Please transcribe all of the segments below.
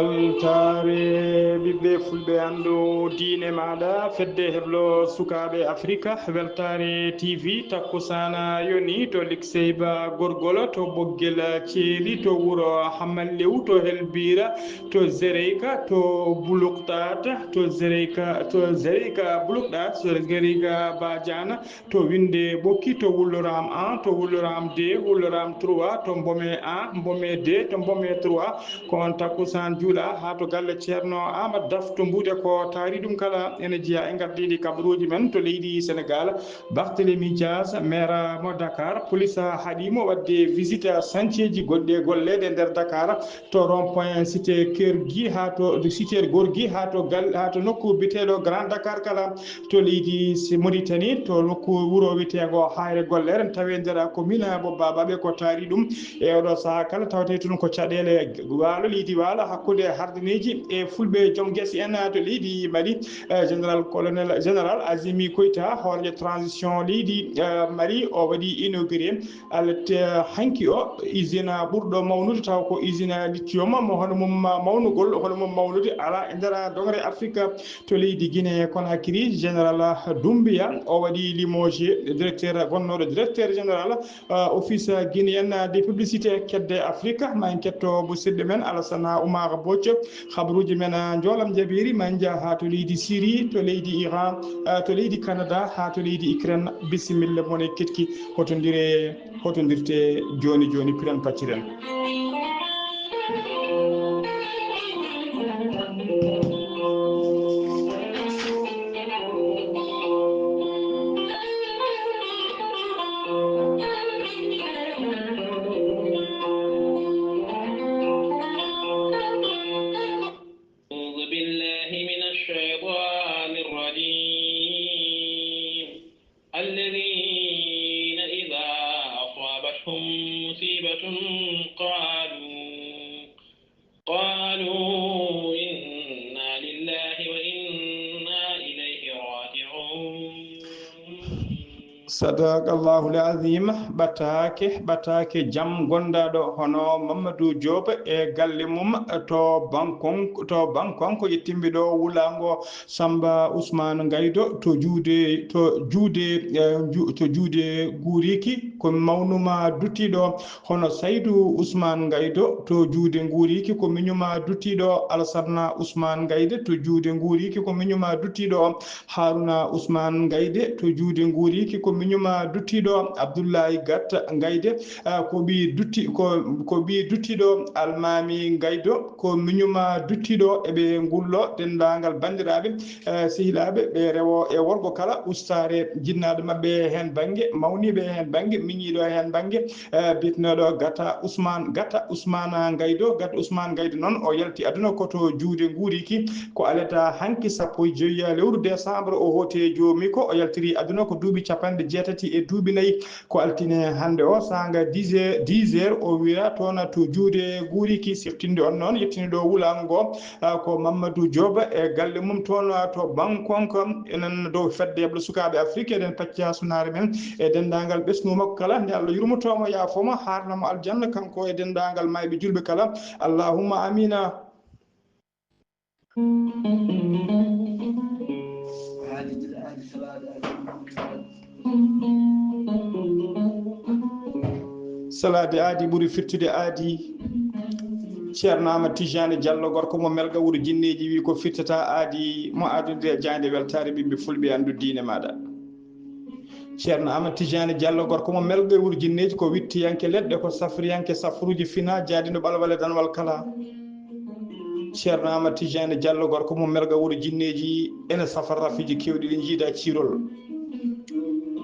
weltare ɓiɓɓe fulɓe andu diine maɗa fedde heblo sukaɓe africa weltare tv takkusana yoni to likseyba gorgol to ɓoggel ceeli to wuuro hamallew to helbira to zereyka to bulukɗat to zereyka bulukɗat to zereyka badiana to winde ɓokki to wulloram 1 to wulloram 2 wulloram 3 to mbome 1 mbome 2 to mbome 3 ko on takkusan juuɗa ha to galle ceerno Amadou Daf to mbuuɗe ko taari ɗum kala ene jeeya e gardiɗi kabaruji men to leydi Sénégal. Barthélémy Dias maire mo Dakar police haɗimo wadde visite chantier ji goɗɗe gollede nder Dakar to rond point cité Keur ha to cité Gorgui ha to nokku biteɗo Grand Dakar kala to leydi Mauritanie to nokku wuuro witego Hayre Gollere tawe nder commune mo Babaɓe ko taari ɗum e oɗo saaha kala tawate tun ko caɗele waalo leydi waalo hakkude hardineji e fulɓe joom guese en to leydi Mali. Général colonel général Azimi Koïta hoorje transition leydi Mali o waɗi inauguré hanki o usine ɓurɗo mawnude taw ko usine lithium mo hono mum mawnugol hono mum mawnude ala e nder dogre Afrique to leydi Guinée Conakry. Général Doumbia o waɗi limogé directeur gonnoɗo directeur général office guinéen des publicités kedde Afrique ma en ketto musidɗo men Alassane Oumar Bocco habaruji men joolam jabiri ma en jaa ha to leydi Syrie to leydi Iran to leydi Canada ha to leydi Ukraine. Bisimilla mon e ketki hotodirte joni joni piren pacciren. الذين إذا أصابتهم مصيبة قالوا إنا لله وإنا إليه راجعون. صدق الله العظيم. batake jam gondaɗo hono Mamadou Diop e galle mum to Bangkok ko yettimbiɗo wulango Samba Ousmane Gaydo to juude Guriki ko mawnuma duttiɗo hono Saydou Ousmane Gaydo to juude Guriki ko miñuma duttiɗo Alassane Ousmane Gayde to juude Guriki ko miñuma duttiɗo Haruna Ousmane Gayde to juude Guriki ko miñuma duttiɗo Abdoulaye Gatta Gayde ko ɓi duttiɗo Almami Gaydo ko miñuma duttiɗo eɓe ngullo dendagal bandiraɓe sehilaɓe ɓe rewo e worgo kala ustare jinnaɗo mabɓe hen banggue mawniɓe hen banggue miñiɗo hen banggue bitnoɗo Gata Ousmane Gaydo noon o yalti aduna koto juude Guriki ko aleta hanki 15 lewru décembre o hote jomi ko o yaltiri aduna ko duuɓi 64 ko altine hande o sanga 10 heures o wira toon to juude Guriki siftinde on noon yettiniɗo wulango ko Mamadou Diop e galle mum toon to Bangkok enen dow fedde heblo sukaɓe Afrique eɗen pacca sunare men e dendagal ɓesgu makko kala nde Allah yurmotomo yaafoma harnamo aljanna kanko e dendagal mayɓe julɓe kala allahumma amina. salade aadi ɓuuri firtude aadi. Ceerno Amadou Tijani Diallo gorko mo melga wuuro jinneji wi ko firtata aadi mo adude jande weltare ɓiɓɓe fulɓe andu diine maɗa. Ceerno Amadou Tijani Diallo gorko mo melga wuuro jinneji ko wittiyanke leɗɗe ko safriyanke safruji fina jaadiɗo ɓalwale danwal kala. Ceerno Amadou Tijani Diallo gorko mo melga wuuro jinneji ene safara rafiji kewɗi ɗi jiida cirol.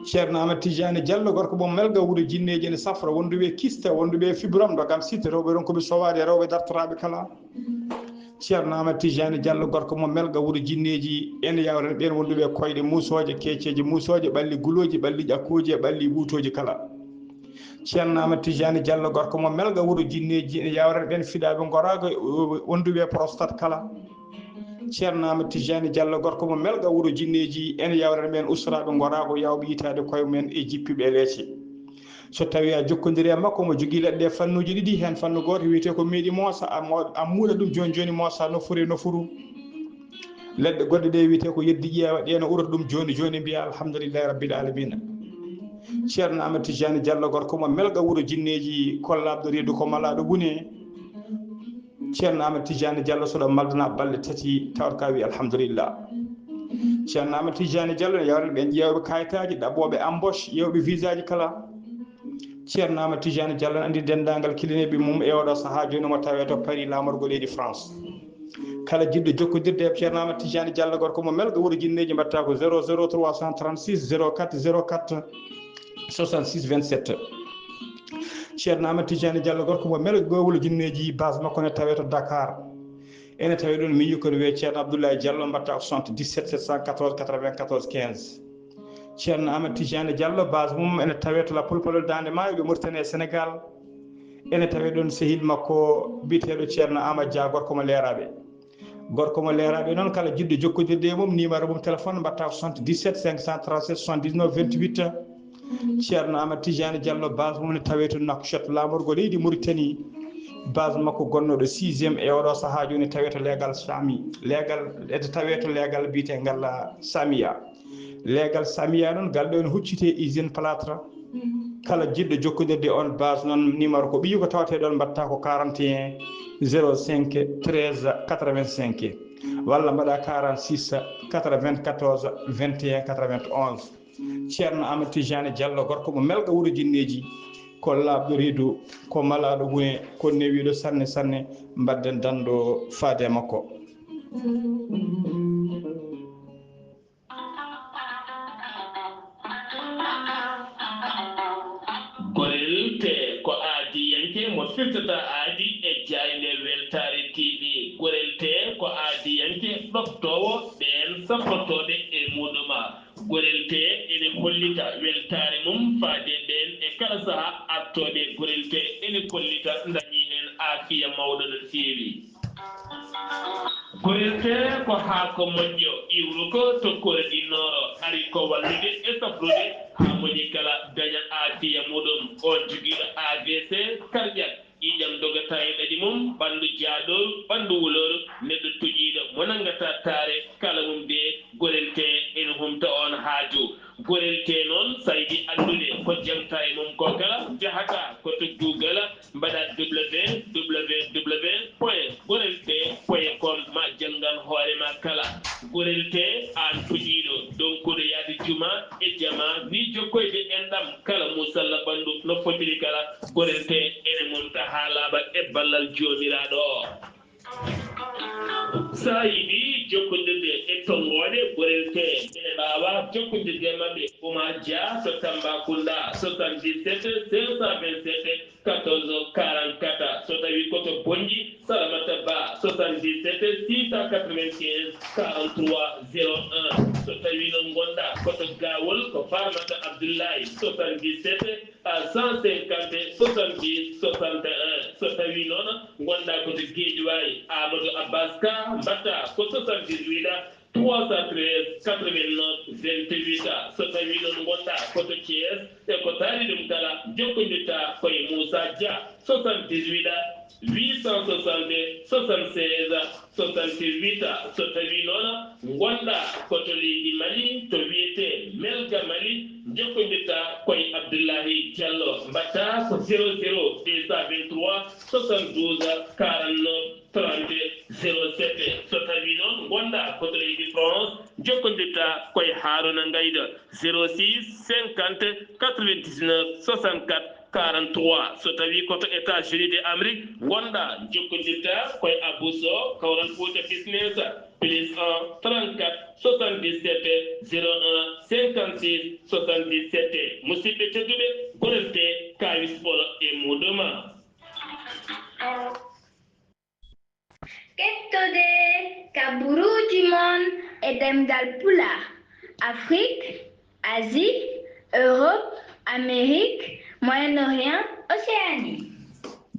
ceerno Amadou Tidiane Diallo gorko mo melga wuro jinneji ene safra wonduɓe kista wonduɓe fibram dogam sitte rewɓe ɗon koɓe sowaade rewɓe dartoraɓe kala ceerno Amadou Tidiane Diallo gorko mo melga wuro jinneji ene yawren ɓen wonduɓe koyɗe musoje kecceje musoje ɓalli guloji ɓalli ƴakkuji e ɓalli ɓuutoji kala ceerno Amadou Tidiane Diallo gorko mo melga wuro jinneji ene yawren ɓen fiɗaɓe gorago wonduɓe prostate kala ceerno Amadou Tidiane Diallo gorko mo melga wuro jinneji ene yawren ɓen ustaraɓe gorago yawɓe yitade koye mumen e jippiɓe e leece so tawi a jokkodiri e makko mo jogui leɗɗe fannuji ɗiɗi hen fannu goto wiyete ko meeɗi moosa a muuɗa ɗum joni joni moosa nofuru e nofuru leɗɗe goɗɗe ɗe wiyete ko yeddi ƴeewa ɗe no urata ɗum joni joni mbiya alhamdulillahi rabbil alamina ceerno Amadou Tidiane Diallo gorko mo melga wuro jinneji kollaɓɗo reedu ko malaɗo ɓuune ceerno Amadou Tidiane Diallo soɗo maldana balɗe tati tawat ka wi alhamdulillah ceerno Amadou Tidiane Diallo ne yawren ɓen ƴewɓe kayitaji ɗaɓɓoɓe embauche ƴewɓe visa ji kala ceerno Amadou Tidiane Diallo andi dendagal kilineɓe mum e oɗo saaha joni mo tawe to Paris lamorgo leydi France kala jiɗɗo jokkodirde e ceerno Amadou Tidiane Diallo gorko mo melga wuro jinneji mbatta ko 00 336 04 04 66 27 ceerno Amadou Tidiane Diallo gorko mo melga gowolo jinneji base makko ne tawe to Dakar ene tawi ɗon mi yi kono wiye ceerno Abdoulaye Diallo mbatta ko 77 714 94 15 ceerno Amadou Tidiane Diallo base mum ene tawe to la Pulpolol Dande Maayo ɓe Mauritanie e Sénégal ene tawi ɗon sehil makko biteɗo ceerno Amadou Dia gorko mo leeraɓe noon kala jiɗɗo jokkodirde e mum numéro mum téléphone mbatta ko 77 537 79 28 ceerno Amadou Tidiane Diallo base mum ne tawe to Nouakchott lamorgo leydi Mauritanie base makko gonnoɗo 6e e oɗo saaha joni tawe to leegal sami leegal ede tawe to leegal biyete ngal Samia leegal Samia noon galɗo ene huccite usine plâtre kala jiɗɗo jokkodirde on base noon numéro ko ɓiyi ko tawate ɗon mbatta ko 41 05 13 85 walla mbaɗa 46 94 21 91 ceerno Amadou Tidiane Diallo gorko mo melga wuro jinneji ko laaɓɗo reedu ko malaɗo wune ko newiɗo sanne sanne mbadden dando faade makko gorel te ko aadi yanke mo firtata aadi e jayde weltare TV gorel te ko aadi yanke ɗoftowo ɓen sapportoɓe e muɗuma gorel te ene hollita weltare mum faade ɓen e kala saaha artoɓe gorel te ene kollita dañi hen aafiya mawɗo no feewi gorel te ko haako moƴƴo iwru ko tokkore ɗinnoro ari ko wallude e safrude ha moƴi kala daña aafiya muɗum on joguiɗo AVC cardiaque ƴiƴam dogata e ɗaɗi mum ɓandu jaaɗoru ɓandu wulor neɗɗo toƴiɗo mo nangata taare kala mum de gorel te ene humta on haaju gorel te noon sa yiɗi andude ko jamta e mum ko kala jahata koto Google mbaɗa www.gorelte.com ma janngan hoorema kala gorel te an toƴiɗo donkuɗo yaade juma e jama ni jokkoyde enɗam kala musalla ɓandu no fotiri kala gorel te ene monta ha laaɓa e ballal jomiraɗo o sa yiɗi jokkodirde e tonggode gorel te ene mbawa jokkodirde mabɓe Oumar Dia to Tambacounda 77 527 14 44 so tawi koto Bonji Salamata Ba 77 695 43 01 so tawi noon gonɗa koto Gawol ko Famata Abdoullahi 77 150 70 61 so tawi noon gonɗa koto Guédiawaye Amadou Abbas Ka mbatta ko 78 313 89 28 so tawi noon gonɗa koto Thiès e ko taari ɗum kala jokkodirta koye Moussa Dia 78 860 76 68 so tawi noon gonɗa koto leydi Mali to wiyete Melga Mali jokkodirta koye Abdoullahi Diallo mbatta ko 00 223 72 49 30 07 so tawi noon gonɗa koto leydi France jokkodirta koye Haruna Ngayda 06 50 99 64 43 so tawi koto États-Unis d'Amérique wonɗa jokkodirta koye abuso kawral Fouta business plus 1 34 77 01 56 77 musidɓe tedduɓe gonelte kawis polo e muɗuma kettude kaburuji mon e demgal pulaar Afrique, Asie, Europe, Amérique, Moyen-Orient, Océanie.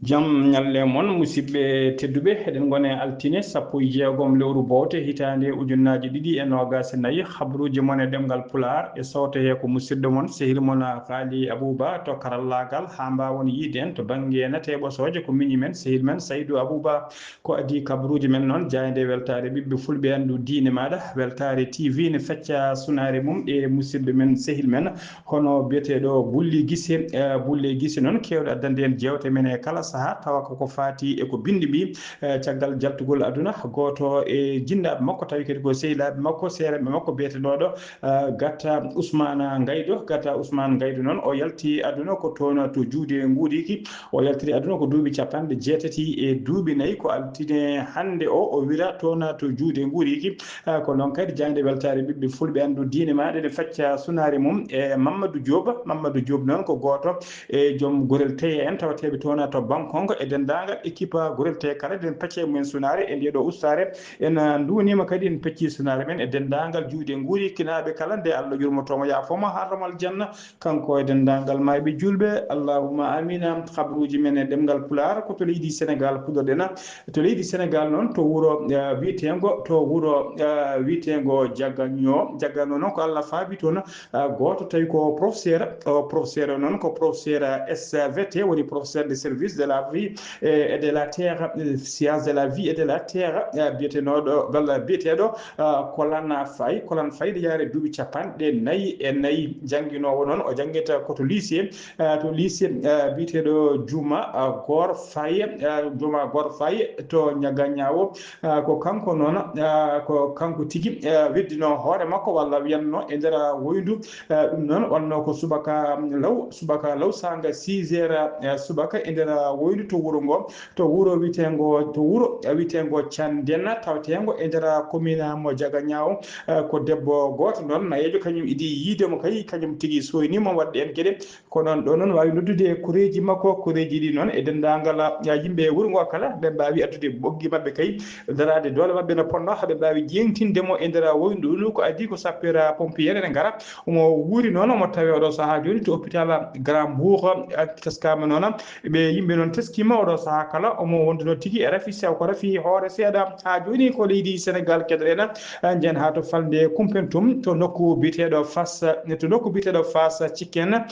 jam nyalle mon musidɓe tedduɓe eɗen gone altine 16 lewru bowte hitande ujunnaji ɗiɗi e nogas nayyi habruji mon e ɗemgal pular e sawte ko musidɗo mon sehil mon Faali Abouba to karallagal ha mbawon yiiden to banggue nate ɓosoje ko miñi men sehil men Saydou Abouba ko adi kabruji men noon jayde weltare ɓiɓɓe fulɓe andu diine maɗa weltare TV ne fecca sunare mum e musidɓe men sehil men hono biyeteɗo Bulli Guissé noon kewɗo addande en jewte men e kala saha tawa ko fati e ko bindi mbi caggal jaltugol aduna goto e jinnaɓe makko tawi kadi ko sehilaɓe makko seereɓe makko biyeteɗoɗo Gatta Ousmane Gaydou noon o yalti aduna ko toon to juude nguuɗiki o yaltiri aduna ko duuɓi 74 ko altine hande o wira toon to juude nguuɗiki ko noon kadi jangde weltare ɓiɓɓe fulɓe andu diine maɗa ne facca sunare mum e Mamadou Diop noon ko goto e joom gorel teye en tawateɓe toon to Bangkok e dendagal équipe gorel te kala den pecce men sunare e ndeɗo ustare en duunima kadi en pecci sunare men e dendagal juude nguuri kinaɓe kala nde Allah yurmotomo yaafoma harramal janna kanko e dendagal mayɓe julɓe allahumma amina habruji men e ɗemgal pular ko to leydi Sénégal puɗoɗena to leydi Sénégal noon to wuro witego Jagano noon ko Allah faabi toon goto tawi ko professeur noon ko professeur SVT woni professeur de service de la vie et de la terre science de la vie et de la terre biyeteɗo Kolan Faye ɗo yaare duuɓi 44 jangguinowo noon o jangguita koto lycée biyeteɗo Juma Gor Faye to Ñagañawo ko kanko noon ko kanko tigui weddino hoore makko walla wiyanno e nder woyndu ɗum noon wonno ko subaka law sanga 6 heures subaka e nder woydu to wuro witego Candena tawtengo e nder commune mo Jagañawo ko debbo goto noon nayejo kañum idi yiidemo kay kañum tigui soynimo wadde en gueɗe ko noon ɗo noon wawi noddude koreji makko koreji ɗi noon e dendagal yimɓe wuuro ngo kala ɓe mbawi addude ɓoggi mabɓe kay darade doole mabɓe no ponno haaɓe mbawi jengtindemo e nder woyndu ɗum ko adi ko sapeur pompier ene gara omo wuuri noon omo tawe oɗo saaha joni to hôpital Grand Bourg teskama noon ɓe yimɓe noon teskima oɗo saaha kala omo wonduno tigui e rafi sew ko rafi hoore seeɗa ha joni ko leydi Sénégal keɗoɗen jen ha to falde Koumpentoum to nokku biteɗo Fass Cikken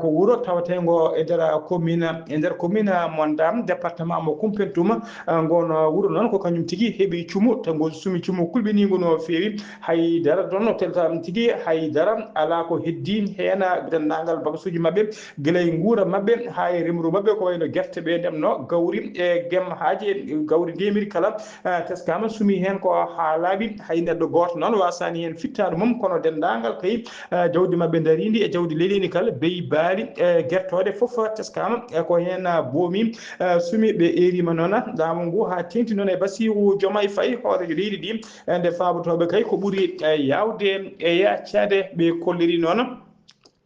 ko wuuro tawatengo e nder commune Mondam département mo Koumpentoum ngono wuuro noon ko kañum tigui heeɓi cuumu to ngo sumi cuumu kulɓinigo no feewi haydara ɗon no teltam tigui haydara ala ko heddi hen dendagal bagasuji mabɓe guilay guura mabɓe ha e remru mabɓe ko wayno guerte ɓe ndemno gawri e gem haaji gawri ndemiri kala teskama sumi hen ko ha laaɓi hay neɗɗo goto noon wasani hen fittade mum kono dendagal kay jawdi mabɓe daridi e jawdi lelini kala beyi baali guertode foof teskama ko hen boomi sumi ɓe erima noon laamu ngu ha tengti noon e Bassirou Diomaye Faye hoorejo leydi ndi nde fabotoɓe kay ko ɓuuri yawde e yaccade ɓe kolliri noon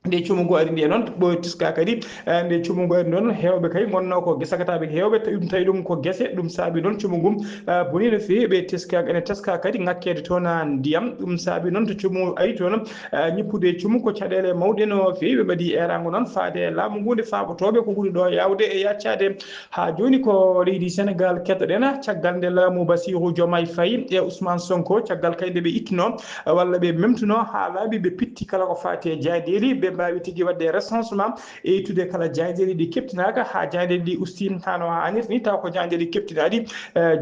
nde cumungo ari ndi noon ɓo tiska kadi nde cumungo ari noon hewɓe kay gonno ko gesakataɓe hewɓe tawi ɗum ko guese ɗum saabi noon cumugum boni no fewi ɓe teska kadi ngakkede toon ndiyam ɗum saabi noon to cumu ari toon ñippude cumu ko caɗele mawɗe no fewi ɓe mbaɗi erago noon faade laamu ngu nde fabotoɓe ko ɓuuri ɗo yawde e yaccade ha joni ko leydi Sénégal keɗoɗen caggal nde laamu Bassirou Diomaye Faye e Ousmane Sonko caggal kay nde ɓe ittuno walla ɓe memtuno ha laaɓi ɓe pitti kala ko fati e jaadeeli ɓe mbawi tigui wadde recensement e ittude kala jaadeeli ɗi keptinaka ha jaadeeli ɗi usti hano hannirta ni taw ko jaadeeli keptinaɗi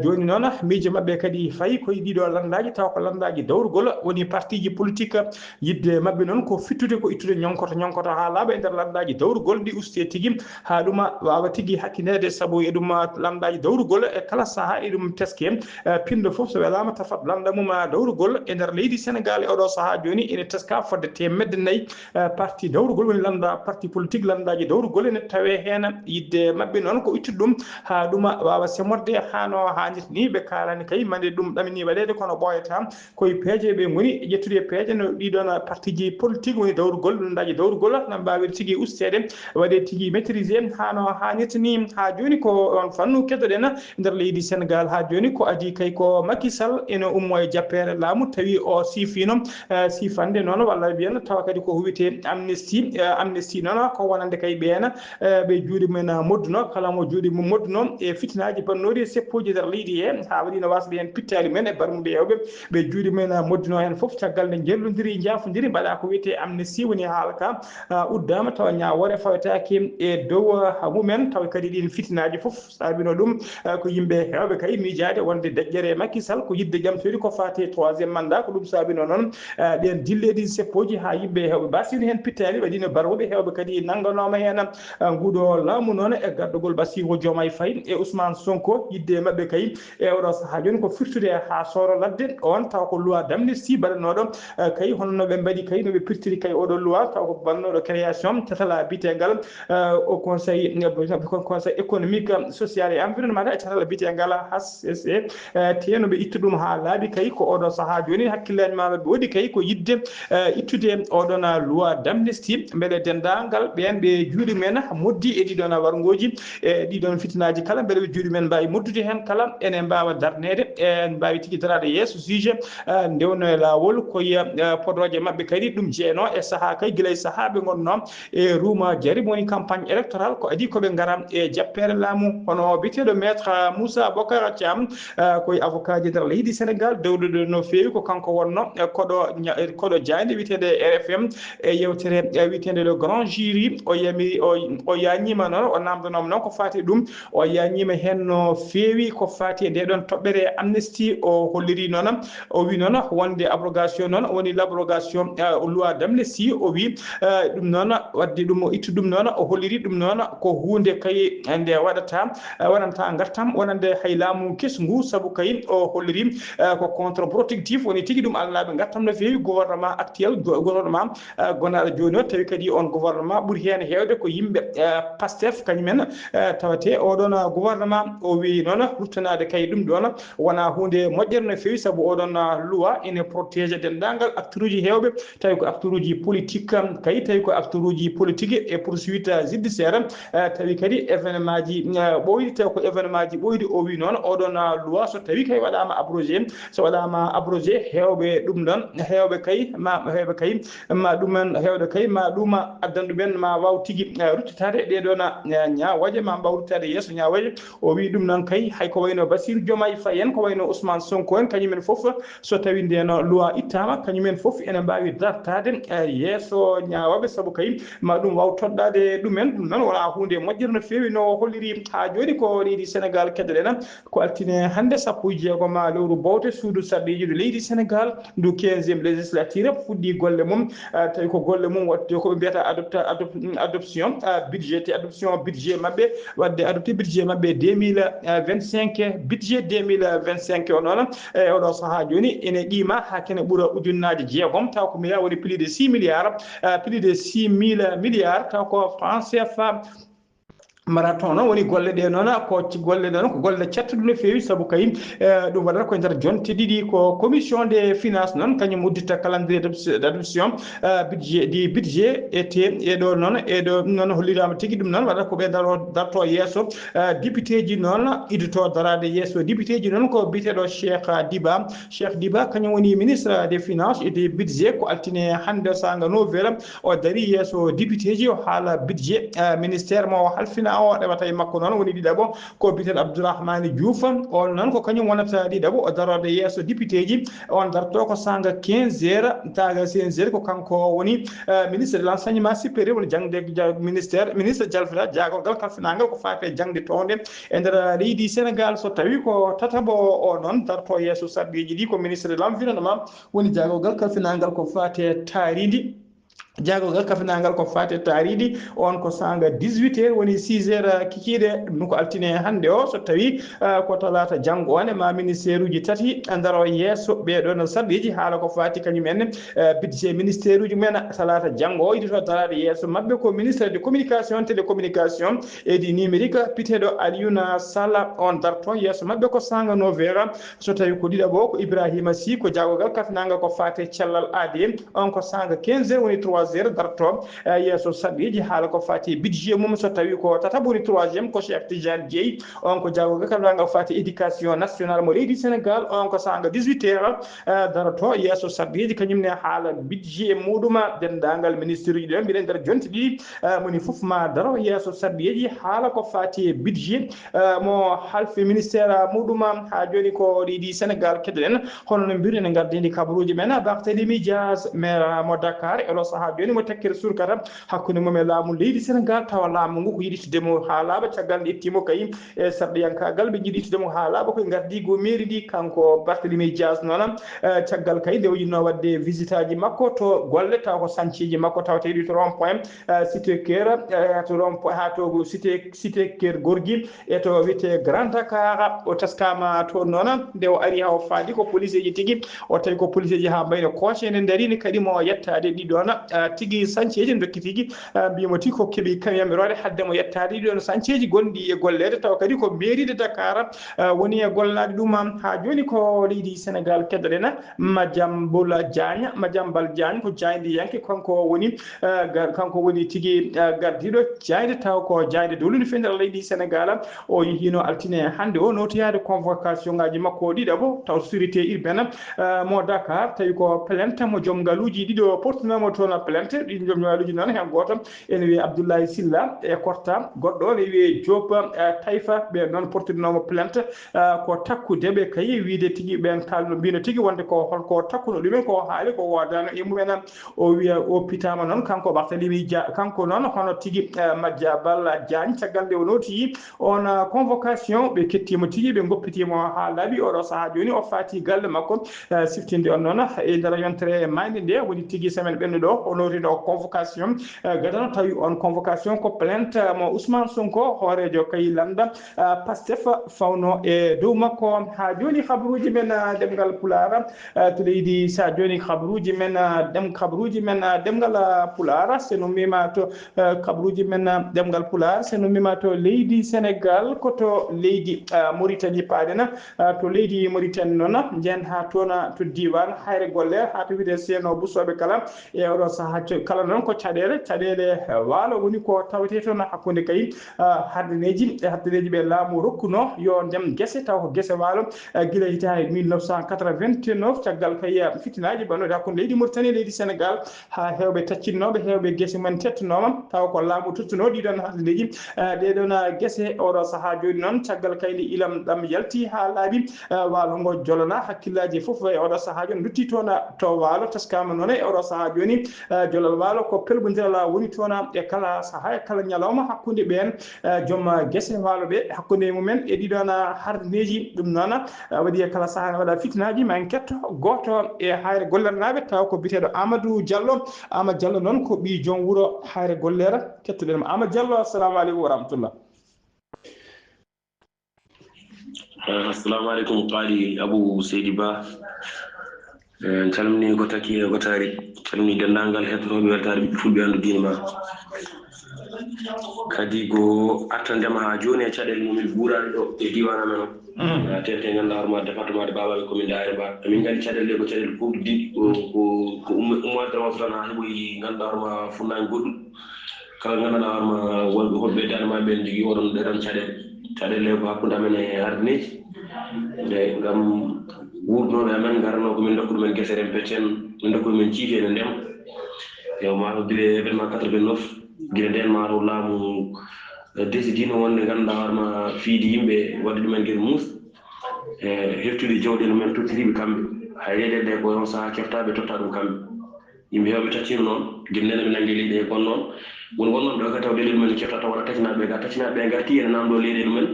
joni noon miijo mabɓe kadi fayi koye ɗiɗo landaji taw ko landaji dawrugol woni parti ji politique yidde mabɓe noon ko fittude ko ittude ñonkoto ha laaɓa e nder landaji dawrugol ɗi usti tigui ha ɗuma wawa tigui hakkindede saabu e ɗum landaji dawrugol e kala saaha e ɗum teske pindo foof so welama tafat landa mum dawrugol e nder leydi Sénégal e oɗo saaha joni ene teska fodde temedde 4 parti parti dawrugol woni landa parti politique landaji dawrugol ene tawe hen yidde mabɓe noon ko ittude ɗum ha ɗuma wawa semorde hano hannirta ni ɓe kalani kay mande ɗum ɗamini waɗede kono ɓoyata koye peeje ɓe goni ƴettude peeje no ɗiɗon partiji politique woni dawrugol landaji dawrugol no mbawi tigui ustede waɗe tigui maîtrisé hano hannirta ni ha joni ko on fannu keddoɗen nder leydi Sénégal ha joni ko adi kay ko Macky Sall ene ummo e jappere laamu tawi o sifino sifande noon walla mbiyen tawa kadi ko huwite amnesty noon ko wonande kay ɓeena ɓe juuɗe men modduno kala mo juuɗe mum modduno e fitinaji bannoɗi e seppuji nder leydi he ha waɗi no wasɓe hen pittali men e barmuɓe hewɓe ɓe juuɗe men modduno hen foof caggal nde jellodiri jafodiri mbaɗa ko wiyete amnesty woni haalaka uddama tawa ñawore fawetake e dow mumen tawa kadi ɗin fitinaji foof sabino ɗum ko yimɓe hewɓe kay miijade wonde deƴƴere Macky Sall ko yidde jaam toɗi ko fate 3e mandat ko ɗum sabino noon ɗen dilleɗi seppoji ha yimɓe hewɓe basino hen pittali waɗino barwoɓe hewɓe kadi nangganoma hen nguɗo laamu noon e gardugol Bassirou Diomaye Faye e Ousmane Sonko yidde mabɓe kay e oɗo saaha joni ko firtude ha soro ladde on taw ko loi d'amnistie baɗanoɗo kay honno ɓe mbaɗi kay noɓe pirtiri kay oɗo loi taw ko bannoɗo création catala bitegal au conseil économique social et environnemental e catala bitegal HCC tenoɓe itta ɗum ha laaɓi kay ko oɗo saaha joni hakkillaji maɓe woodi kay ko yidde ittude oɗon loi d'amnistie beele dendagal ɓen ɓe juuɗe men moddi e ɗiɗon wargoji e ɗiɗon fitinaji kala beele ɓe juuɗe men mbawi moddude hen kala ene mbawa darnede e mbawi tigui darade yesso sujet ndewno e lawol koye podoje mabɓe kadi ɗum jeeno e saaha kay guilay saaha ɓe gonno e ruuma jari woni campagne électorale ko adi koɓe gara e jappere laamu hono biteɗo maître Moussa Bocar Thiam koye avocat ji nder leydi Sénégal dawlude no fewi ko kanko wonno koɗo jande witede RFM e yewtere witede le grand jury o yami o yañima noon o namdanoma noon ko fati ɗum o yañima hen no fewi ko fati e ndeɗon toɓɓere amnesty o holliri noon o wi noon wonde abrogation noon woni l'abrogation loi d'amnesty o wi ɗum noon wadde ɗum ittu ɗum noon o holliri ɗum noon ko hunde kay nde waɗata wonanta gartam wonande hay laamu kesngu saabu kay o holliri ko contre productif woni tigui ɗum alnaɓe gartam no fewi gouvernement actuel gouvernement gonaɗo joni o tawi kadi on gouvernement ɓuuri hen hewde ko yimɓe Pastef kañumen tawate oɗon gouvernement o wi noon ruttanade kay ɗum ɗon wona hunde moƴƴere no fewi saabu oɗon loi ene protégé dendagal acteur uji hewɓe tawi ko acteur uji politique kay tawi ko acteur uji politique et poursuite judiciaire tawi kadi événement ji ɓoyɗi tawi ko événement ji ɓoyɗi o wi noon oɗon loi so tawi kay waɗama abrogé so waɗama abrogé hewɓe ɗum ɗon hewɓe kay ma ɗumen hewɓe kay ma ɗuma addan ɗumen ma waw tigui ruttitade ɗeɗon ñawoje ma mbaw ruttade yesso ñawoje o wi ɗum noon kay hayko wayno Bassirou Diomaye Faye en ko wayno Ousmane Sonko en kañumen foof so tawi ndeno loi ittama kañumen foof ene mbawi dartade yesso ñawoɓe saabu kay ma ɗum waw toɗɗade ɗumen ɗum noon wona hunde moƴƴere no fewi no holliri ha joni ko leydi Sénégal keddoɗen ko altine hande 16 lewru bowte suudu sarɗiji leydi Sénégal ndu 15e législature fuɗɗi golle mum tawi ko golle mum watte koɓe mbiyata adoption budget mabɓe wadde adopté budget mabɓe 2025 budget 2025 o noon e oɗo saaha joni ene qima ha kene ɓuura ujunnaje jeegom taw ko milliard woni plus de 6 milliards taw ko franc CFA marathon noon woni golle ɗe noon ko golle ɗe noon ko golle cattuɗe no fewi saabu kay ɗum waɗata koye nder jonte ɗiɗi ko commission des finances noon kañum udditta calendrier d'adoption budget ete eɗo noon eɗo noon hollirama tigui ɗum noon waɗata koɓe darto yesso député ji noon idito darade yesso député ji noon ko biteɗo Cheikh Diba kañum woni ministre des finances et des budget ko altine hande sanga novembre o dari yesso député ji o haala budget ministère mo halfina o ɗeɓata e makko noon woni ɗiɗaɓo ko biteɗo Abdourahmane Diouf on noon ko kañum wonata ɗiɗaɓo o darode yesso député ji on darto ko sanga 15 heures taga 16 heures ko kanko woni ministre de l'enseignement supérieur woni jangde ministre jalfita jagorgal kalfinagal ko fate jangde tonde e nder leydi Sénégal so tawi ko tataɓo o noon darto yesso sarɗiji ɗi ko ministre de l'environnement woni jagorgal kalfinagal ko fate taaridi jaagogal kafinagal ko fate taaridi on ko sanga 18h woni 6h kikiɗe ɗum ko altine hande o so tawi ko talata janggo one ma ministére uji tati daro yesso ɓeɗon sarɗiji haala ko fati kañum en budget ministére uji men talata janggo o idito darade yesso mabɓe ko ministre de communication télécommunication et du numérique piteɗo Aliouna Sall on darto yesso mabɓe ko sanga novembre so tawi ko ɗiɗaɓo ko Ibrahima Sy ko jaagogal kafinagal ko fate cellal AD on ko sanga 15h woni 3h darto yesso saɗɗiji haala ko fati budget mum so tawi ko tataɓo woni 3e ko Cheikh Tidiane Dieye on ko jaagogal kafinagal fati éducation nationale mo leydi Sénégal on ko sanga 18h darto yesso saɗɗiji kañumne haala budget muɗuma dendagal ministre uji ɗo mbiɗen nder jonti ɗiɗi moni foof ma daro yesso saɗɗiji haala ko fati budget mo halfi ministére muɗuma ha joni ko leydi Sénégal keɗoɗen hono no mbirne gardidi kabaruji men Barthélémy Dias maire mo Dakar elo saaha joni mo tekkere surkata hakkude mum e laamu leydi Sénégal tawa laamu ngu ko yiɗitudemo ha laaɓa caggal nde ittimo kayim e sarɗiyankagal ɓe jiiɗi ittudemo ha laaɓa koye gardi go mairie ɗi kanko Barthélémy Dias noon caggal kay nde o yinno wadde visite aji makko to golle taw ko sanciji makko tawateɗi to rond point cité cœur to rond point ha to cité cœur Gorgui e to wiyete Grand Dakar o teskama toon noon nde o ari ha o faadi ko police ji tigui o tawi ko police ji ha mbayno koce ene daarini kadi mo yettade ɗiɗon tigui sanciji dokkitigi mbimo tigui ko keeɓi kamyamirode hadde mo yettade ɗiɗon sanciji gonɗi e gollede taw kadi ko mairie de Dakar woni e gollade ɗum ha joni ko leydi Sénégal keddoɗen Madiambal Diagne ko jaydi yanke kanko woni tigui gardiɗo jayde taw ko jayde dowlude fe nder leydi Sénégal o yihino altine hande o notoyade convocation ngaji makko ɗiɗaɓo taw sécurité urbaine mo Dakar tawi ko plainte mo joom ngaluji ɗiɗo portunamo toon plainte ɗi joom ngaluji noon hen goto ene wiye Abdoulaye Sylla e Korta goɗɗo ne wiye Diop Taïfa ɓe noon portunnomo plainte ko takkudeɓe kay wiide tigui ɓen kalno mbino tigui wonde ko holko takkuno ɗumen ko haali ko wodano e mumen o wiya o pitama noon kanko Barthélémy Dia kanko noon hono tigui Madiambal Diagne caggal nde o noti on convocation ɓe kettimo tigui ɓe goppitimo ha laaɓi oɗo saaha joni o faati galle makko siftinde on noon e nder yontere mayde nde woni tigui semaine ɓennuɗo o notino convocation gadano tawi on convocation ko plainte mo Ousmane Sonko hoorejo kay landa Pastef fawno e dow makko ha joni habaruji men demgal Pulaar to leydi sa joni habaruji men demgal Pulaar seno mima to habaruji men demgal Pulaar seno mima to leydi Sénégal koto leydi Mauritanie paadena to leydi Mauritanie noon jen ha toon to diwan hayre golle ha to wiide seno busoɓe kala e oɗo saaha kala noon ko caɗele waalo woni ko tawete toon hakkude kay hardineji ɓe laamu rokkuno yo ndem guese taw ko guese waalo guila hitande 1989 caggal kay fitinaji ɓannude hakkude leydi Mauritanie leydi Sénégal ha hewɓe taccinnoɓe hewɓe guese men tettanoma taw ko laamu tottuno ɗiɗon hardineji ɗeɗon guese oɗo saaha joni noon caggal kay nde ilam ɗam yalti ha laaɓi waalo ngo jolana hakkillaji foof e oɗo saaha joni dutti toon to waalo teskama noon e oɗo saaha joni jolal waalo ko pelgodirala woni toon e kala saaha e kala ñalawma hakkude ɓen joom guese waalo ɓe hakkude mumen e ɗiɗon hardineji ɗum noon waɗi e kala saaha ne waɗa fitinaji ma en ketto goto e hayre gollernaɓe taw ko biteɗo Amadou Diallo noon ko ɓi joom wuuro hayre gollere kettoɗenmo Amadou Diallo assalamu aleykum wa rahmatullah. Assalamu alaikum qali Abu Seydi Ba calmini ko taki e gotari calmini dendangal hettoɓe weltare ɓiɓɓe fulɓe andu diine ma kadi ko attandema ha joni e caɗele mumen guuraɗe ɗo e diwan amen o tete ganduɗa hoorema département de Babaɓe commune de Aéré Ba emin gandi caɗele ɗe ko caɗele pogɗi ko ummodirema tan ha heeɓoyi ganduɗa hoorema funnaki goɗɗum kala ganduɗa hoorema wonɓe hoɓɓe danema ɓen jogui oɗon ɗeɗon caɗele ko hakkude amen e hardineji nde gam wurnoɓe amen garano komin dokku ɗumen guese rempeten min dokku ɗumen ciifi ene ndema e mato guila événement 89 guila nden mato laamu décidino wonde ganduɗa hoorema fiidi yimɓe wadde ɗumen guel muus e heftude jawɗele mumen tottiriɓe kamɓe hay leyɗele ɗe ko on saaha keftaɓe totta ɗum kamɓe yimɓe hewɓe taccino noon guila nden ɓe nanggue leyɗele kono noon woni wonnoon ɗo kadi taw leyɗele mumen kefta taw wona taccinaɓe ga taccinaɓe garti ene namdo leyɗele mumen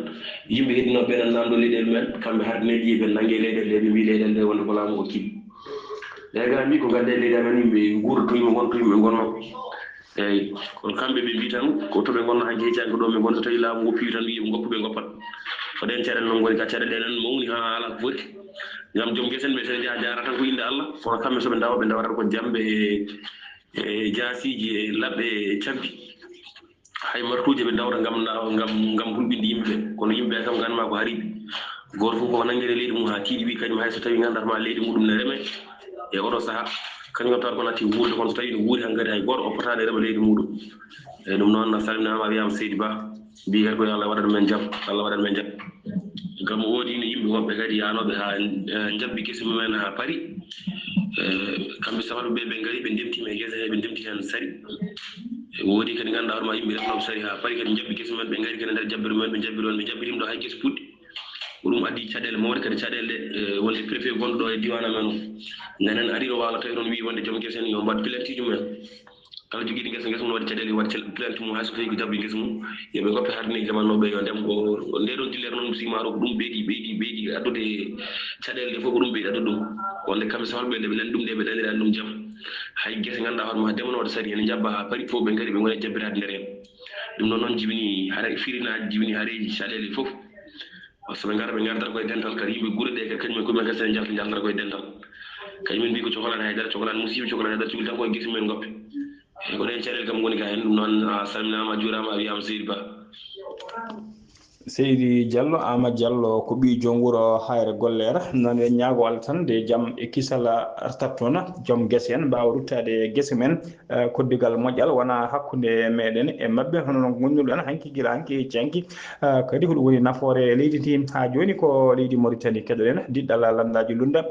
yimɓe heddinoɓe ene namdo leyɗele mumen kamɓe hardineji ɓe nanggue leyɗele ɗe ɓe mbi leyɗele ɗe wonde ko laamu o kiɗi mi ko galle leydi amen yimɓe nguurto yimɓe gonto yimɓe gonno eyyi kono kamɓe ɓe mbi tan ko to ɓe gonno hanki heccaani ko ɗo ɓe gonta tawi laamu ngoppi tan wiiɓe goppu ɓe goppat ko ɗen caɗele noon ngoni ka caɗele ɗenen mawni ha ala ko foti ngam joom guesen ɓe sen jaha jara tan ko inde Allah kono kamɓe soɓe dawa ɓe dawata ko jamɓe e jaasiji e labɓe e cabbi hay martuuje ɓe dawra ngam hulɓinde yimɓeɓe kono yimɓeɓe kam ganma ko hariɓe goto fof ko nangguere leydi mum ha tiiɗi wi kañum hay so tawi gandatma leydi muɗum ne reeme e oɗo saaha kañum tawata ko natti wuurde kono so tawi no wuuri hankkadi hay goto oppotani reema leydi muɗum eyyi ɗum noon salminama wiyama Seydi Ba mbi kadi koye Allah waɗat men jaam Allah waɗat men jaam gam woodi no yimɓe woɓɓe kadi yanoɓe ha jabbi guese mumen ha paari kamɓe safaɓe ɓe gari ɓe ndemtima e guese he ɓe ndemti hen saari woodi kadi ganduɗa hoorema yimɓe refnoɓe saari ha paari kadi jabbi guese mumen ɓe gari kadi nder jabbere mumen ɓe jabbiri on ɓe jabbirima ɗo hay guese puɗɗi ko ɗum addi caɗele mawɗe kadi caɗele ɗe wonde préfet gonɗo ɗo e diwan amen o nanen ari ɗo walo tawi toon wi wonde joom guese en yo mbaɗ plainte ji mumen kala joguiɗo guesa mum waɗi caɗele waɗi plainte mum hayso tawi ko jabbi guesa mum yoɓe goppe hardineji jamannoɓe yo ndem ko nde ɗon dillere noon simaro ko ɗum ɓeydi addude caɗele ɗe fof ko ɗum ɓeydi addude ɗum wonde kamɓe safaɓe nde ɓe nani ɗum nde ɓe dañirani ɗum jaam hay guese ganduɗa hoorema ndemanode saari ene jabba ha paari fof ɓe gaari ɓe goni jabbirade nder hen ɗum noon noon jibini haara firinaji jibini haareji caɗele fof so ɓe gara ɓe gardata koye dental kadi yimɓe guure ɗe kadi kañumen koyemen kadi sen jalta jaldata koye dental kañumen mbi ko cohlani haydara cohlani musiba cohlani haydara cuuli tan koye guese mumen goppe eyyi ko ɗen caɗele kam goni ka hen ɗum noon a salminama a juurama a wiyama Seydi Ba Seydi Diallo Amadou Diallo ko ɓi joom wuuro hayre gollere noon en ñaago Allah tan de jaam e kisala artat toon joom guese en mbawa ruttade guese men koddigal moƴƴal wona hakkude meɗen e mabɓe hono no gonnuɗen hanki guila hanki canki kadi ko ɗum woni nafoore leydi ndi ha joni ko leydi Mauritanie keɗoɗen diɗɗal landaji lunda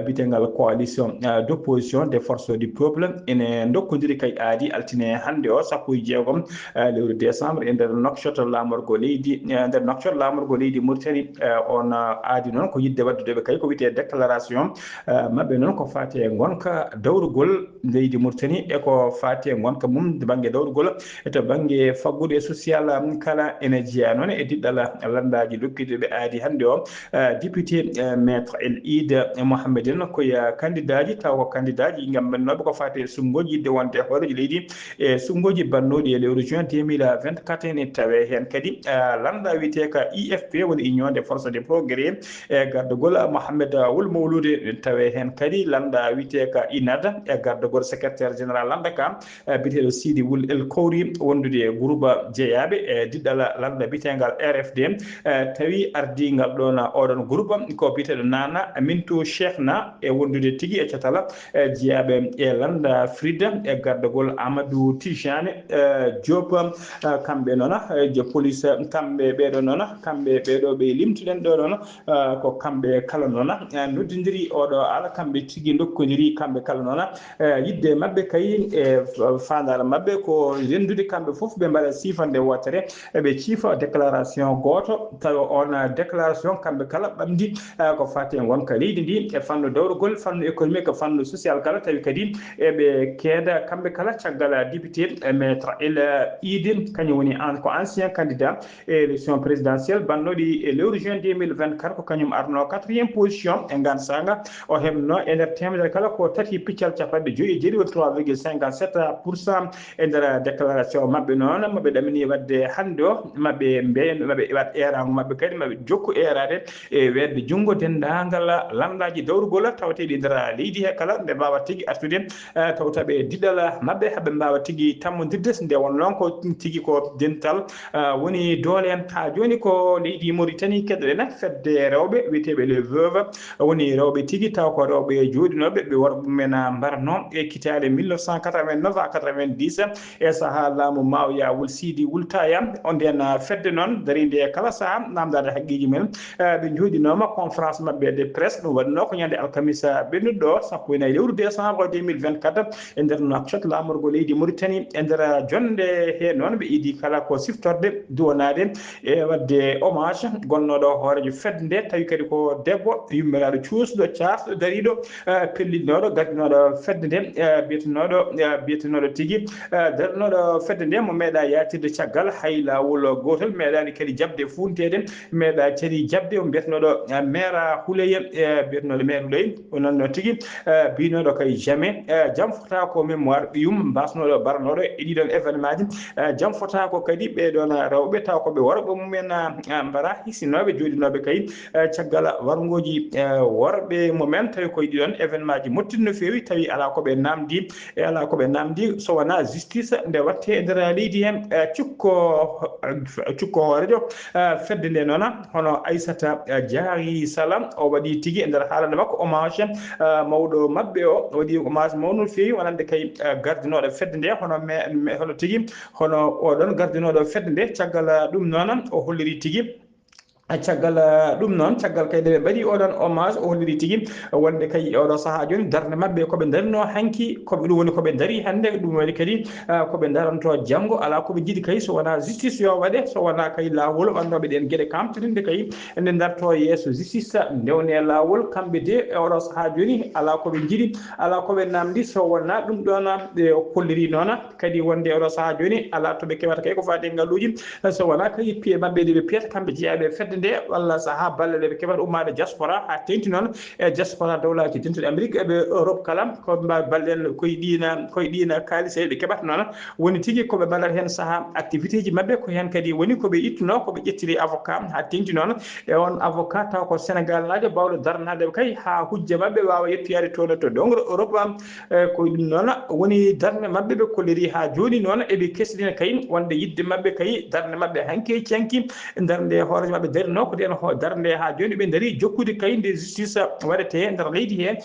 bitegal coalition d' opposition des forces du peuple ene dokkodiri kay aadi altine hande o 16 lewru décembre e nder Nouakchott lamorgo leydi nder Nouakchott lamorgo leydi Mauritanie on aadi noon ko yidde waddudeɓe kay ko wiyete déclaration mabɓe noon ko fati e gonka dawrugol leydi Mauritanie e ko fati e gonka mum banggue dawrugol to banggue faggude social kala ene jeeya noon e diɗɗal landaji dokkideɓe aadi hande o député maître El Id Mohamedine koye candidat ji taw ko candidat ji gam mennoɓe ko fati e sumgoji yidde wonde e hooreji leydi e sumgoji bannoɗi e lewru juin 2024 ene tawe hen kadi landa wiyete ka IFP woni union des forces de progrès e gardugol Mohamed Wul Mawlude tawe hen kadi landa wiyete ka INAD e gardugol secrétaire général landa ka biteɗo Sidi Wul El Kowri wondude e groupe jeeyaɓe e diɗɗal landa bitegal RFD tawi ardigal ɗon oɗon groupe ko biteɗo Nana Mintou Cheikhna e wondude tigui e cetala jeeyaɓe e landa Frida e gardugol Amadou Tijane Diop kamɓe noon je police kamɓe ɓeɗo noon kamɓe ɓeɗo ɓe limtuɗen ɗo noon ko kamɓe kala noon noddidiri oɗo ala kamɓe tigui dokkodiri kamɓe kala noon yidde mabɓe kay e fandare mabɓe ko rendude kamɓe foof ɓe mbaɗa sifande wottere eɓe ciifa déclaration goto tawa on déclaration kamɓe kala ɓamdi ko fati e gonka leydi ndi e fanno dawrugol fanno économique fanno social kala tawi kadi eɓe keeda kamɓe kala caggal député maître El Id kañum woni ko ancien candidat élection présidentielle bannoɗi e lewru juin 2024 ko kañum arno 4e position e gansaga o hebno e nder temedere kala ko tati piccal capanɗe joyyi e jeeɗi woni 3,57% e nder déclaration mabɓe noon maɓe ɗamini wadde hande o maɓe maɓe wat erago mabɓe kadi maɓe jokku erade e wedde junggo dendagal lamdaji dawrugol tawateɗi nder leydi he kala nde mbawa tigui artude tawtaɓe diɗɗal mabɓe haaɓe mbawa tigui tammodirde nde won noon ko tigui ko dental woni doole en ha joni ko leydi Mauritanie keɗoɗen fedde rewɓe wiyeteɓe les veuves woni rewɓe tigui taw ko rewɓe joɗinoɓe ɓe worɓe men mbarno e kitale 1989 à 90 e saaha laamu Mawya Wul Sidi Wul Taya on nden fedde noon darinde kala saaha namdade haqqiji men ɓe joɗinoma conférence mabɓe de presse ɗum waɗino ko ñande alkamisa ɓennuɗo 1 lewru décembre 2024 e nder Nouakchott lamorgo leydi Mauritanie e nder jonde he noon ɓe idi kala ko siftorde duwanade e wadde hommage gonnoɗo hoorejo fedde nde tawi kadi ko debbo yummiraɗo cuusɗo casɗo dariɗo pellitnoɗo gardinoɗo fedde nde bietenoɗo tigi darnoɗo fedde nde mo meeɗa yatirde caggal hay lawol gotal meeɗani kadi jabde funtede meeɗa kadi jabde o mbiyetenoɗo maire Houleye mbiyetenoɗo maire Houleye onon tigi binoɗo kay jamais jaam fota ko mémoire ɓiyum mbasnoɗo barnoɗo e ɗiɗon événement ji jaam fota ko kadi ɓeɗon rewɓe taw koɓe worɓe mumen mbara hisinoɓe joɗinoɓe kay caggal wargoji worɓe mumen tawi koye ɗiɗon événement ji moƴƴuɗi no fewi tawi ala koɓe namdi e ala koɓe namdi so wona justice nde watte e nder leydi hen cukko hoorejo fedde nde noon hono Aissata Diary Salam o waɗi tigui e nder haalande makko hommage mawɗo mabɓe o waɗi hommage mawɗo no fewi wonande kay gardinoɗo fedde nde hono tigui hono oɗon gardinoɗo fedde nde caggal ɗum noon o holliri tigui caggal ɗum noon caggal kay ɓe mbaɗi oɗon hommage o holliri tigui wonde kay oɗo saaha joni darde mabɓe koɓe darino hanki koɓe ɗum woni koɓe daari hande ɗum waɗi kadi koɓe daranto janggo ala koɓe jiiɗi kay so wona justice yo waɗe so wona kay lawol wannoɓe ɗen gueɗe kamtotinde kay nde darto yesso justice ndewne lawol kamɓe de e oɗo saaha joni ala koɓe jiiɗi ala koɓe namdi so wonna ɗum ɗon ɓe kolliri noon kadi wonde oɗo saaha joni ala toɓe keɓata kay ko fate ngalluji so wona kay piye mabɓe ɗe ɓe piyata kamɓe jeeyaɓe fedde nde walla saaha balle ɗe ɓe keɓata ummade diaspora ha tengti noon e diaspora dawlaji dentuɗe Amérique eɓe Europe kala ko mbawi ballen koye ɗina kalis ɓe keɓata noon woni tigui koɓe ballata hen saaha activité ji mabɓe ko hen kadi woni koɓe ittuno koɓe ƴettiri avocat ha tengti noon e on avocat taw ko Sénégal najo bawɗo darnadeɓe kay ha hujja mabɓe wawa yettoyade toon to dongre Europe ko ɗum noon woni darde mabɓe ɓe kolliri ha joni noon eɓe kesdina kay wonde yidde mabɓe kay darde mabɓe hanke canki darde hoorejo mabɓe darino ko den darde ha joni ɓe daari jokkude kay nde justice waɗete nder leydi he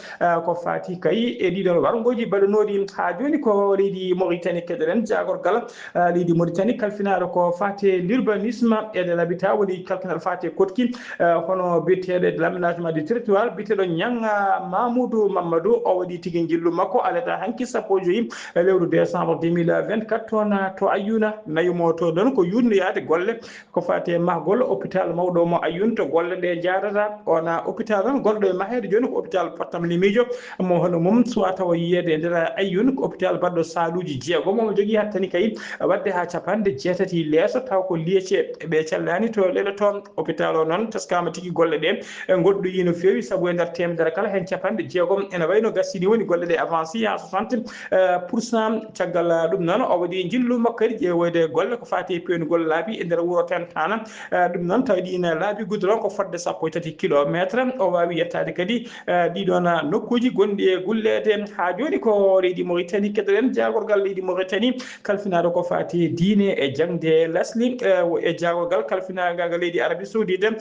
ko fati kay e ɗiɗon wargoji balanoɗi ha joni ko leydi Mauritanie keɗoɗen jagorgal leydi Mauritanie kalfinaɗo ko fate l'urbanisme et de l'habitat woni kalfinal fate kotki hono biyeteɗo l'aménagement du territoire biyeteɗo Nianga Mamadou o waɗi tigui jillu makko alata hanki sappo joyyi lewru décembre 2024 toon to Ayouna nayumo to ɗon ko yurde yaade golle ko fate mahgol hôpital mawɗo mo Ayouna to golle ɗe jadata ona hôpital noon gonɗo e mahede joni ko hôpital Pottam Limijo mo hono mum suwa tawa yiyede e nder Ayouna ko hôpital baɗɗo saluji jeegom omo jogui hattani kay wadde ha capanɗe jeetati leeso taw ko liice ɓe cellani to leloto hôpital o noon teskama tigui golle ɗe goɗɗoyi no fewi saabu e nder temedere kala hen capanɗe jeegom ene wayno gassini woni golle ɗe avancé ha 60% caggal ɗum noon o waɗi jillu makko kadi ƴeewoyde golle ko fati pewnugol laabi e nder wuuro Tentana ɗum noon tawi ɗine laabi goudron ko fodde sappo e tati kilométre o wawi yettade kadi ɗiɗon nokkuji gonɗi e gullede ha joni ko leydi Mauritanie keɗoɗen jagorgal leydi Mauritanie kalfinaɗo ko fati diine e jangde lasli e jagorgal kalfinagal leydi Arabie Saoudite